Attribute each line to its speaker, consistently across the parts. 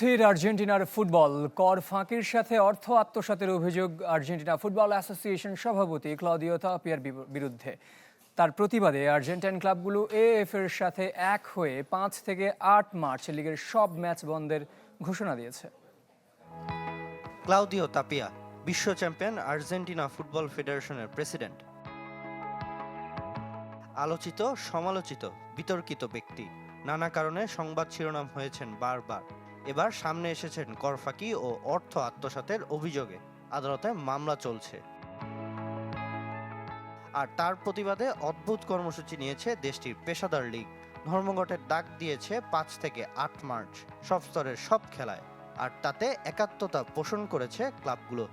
Speaker 1: অস্থির আর্জেন্টিনার ফুটবল। কর ফাঁকির সাথে অর্থ আত্মসাতের অভিযোগ আর্জেন্টিনা ফুটবল অ্যাসোসিয়েশন সভাপতি ক্লদিও তাপিয়ার বিরুদ্ধে। তার প্রতিবাদে আর্জেন্টাইন ক্লাবগুলো এএফ এর সাথে এক হয়ে 5 থেকে 8 মার্চ লিগের সব ম্যাচ বন্ধের ঘোষণা দিয়েছে।
Speaker 2: ক্লাউদিও তাপিয়া, বিশ্ব চ্যাম্পিয়ন আর্জেন্টিনা ফুটবল ফেডারেশনের প্রেসিডেন্ট। আলোচিত, সমালোচিত, বিতর্কিত ব্যক্তি, নানা কারণে সংবাদ শিরোনাম হয়েছেন বারবার। এবার সামনে এসেছেন কর ফাঁকি ও অর্থ আত্মসাতের অভিযোগে। আদালতে মামলা চলছে। আর তার প্রতিবাদে অদ্ভুত কর্মসূচি নিয়েছে দেশটির পেশাদার লীগ। ধর্মঘটের ডাক দিয়েছে 5 থেকে 8 মার্চ সব স্তরের সব খেলায়। আর তাতে একাত্মতা পোষণ করেছে ক্লাবগুলো।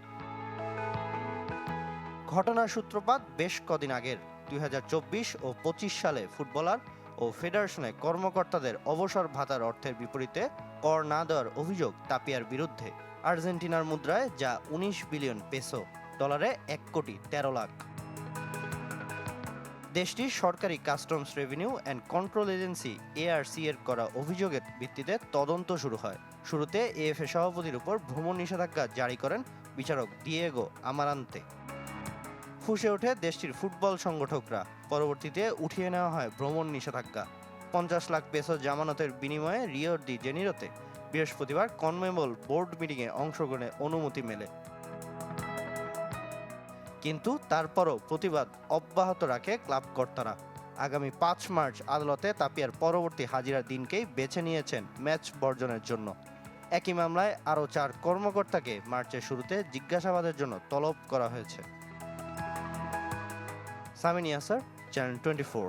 Speaker 2: ঘটনার সূত্রপাত বেশ কদিন আগের। 2024 ও 25 সালে ফুটবলার ও ফেডারেশনে কর্মকর্তাদের অবসর ভাতার অর্থের বিপরীতে কর না দেওয়ার অভিযোগ তাপিয়ার বিরুদ্ধে। আর্জেন্টিনার মুদ্রায় যা 19 বিলিয়ন পেসো, ডলারে 1 কোটি 13 লাখ। দেশটির সরকারি customs revenue and control agency ARC এর করা অভিযোগের ভিত্তিতে তদন্ত শুরু হয়। শুরুতে এএফএ সভাপতির উপর ভ্রমণ নিষেধাজ্ঞা জারি করেন বিচারক দিয়েগো আমারান্তে। ফুঁসে ওঠে দেশটির ফুটবল সংগঠকরা। পরবর্তীতে উঠিয়ে নেওয়া হয় ভ্রমণ নিষেধাজ্ঞা। 50 লাখ পেসো জামানতের বিনিময়ে রিও ডি জেনিরোতে বৃহস্পতিবার কনমেবল বোর্ড মিটিংয়ে অংশগ্রহণের অনুমতি মেলে। কিন্তু তারপরও প্রতিবাদ অব্যাহত রাখে ক্লাব কর্তারা। আগামী 5 মার্চ আদালতে তাপিয়ার পরবর্তী হাজিরার দিনকেই বেছে নিয়েছেন ম্যাচ বর্জনের জন্য। একই মামলায় আরও 4 কর্মকর্তাকে মার্চের শুরুতে জিজ্ঞাসাবাদের জন্য তলব করা হয়েছে। সামিন ইয়াসার, চ্যানেল 24।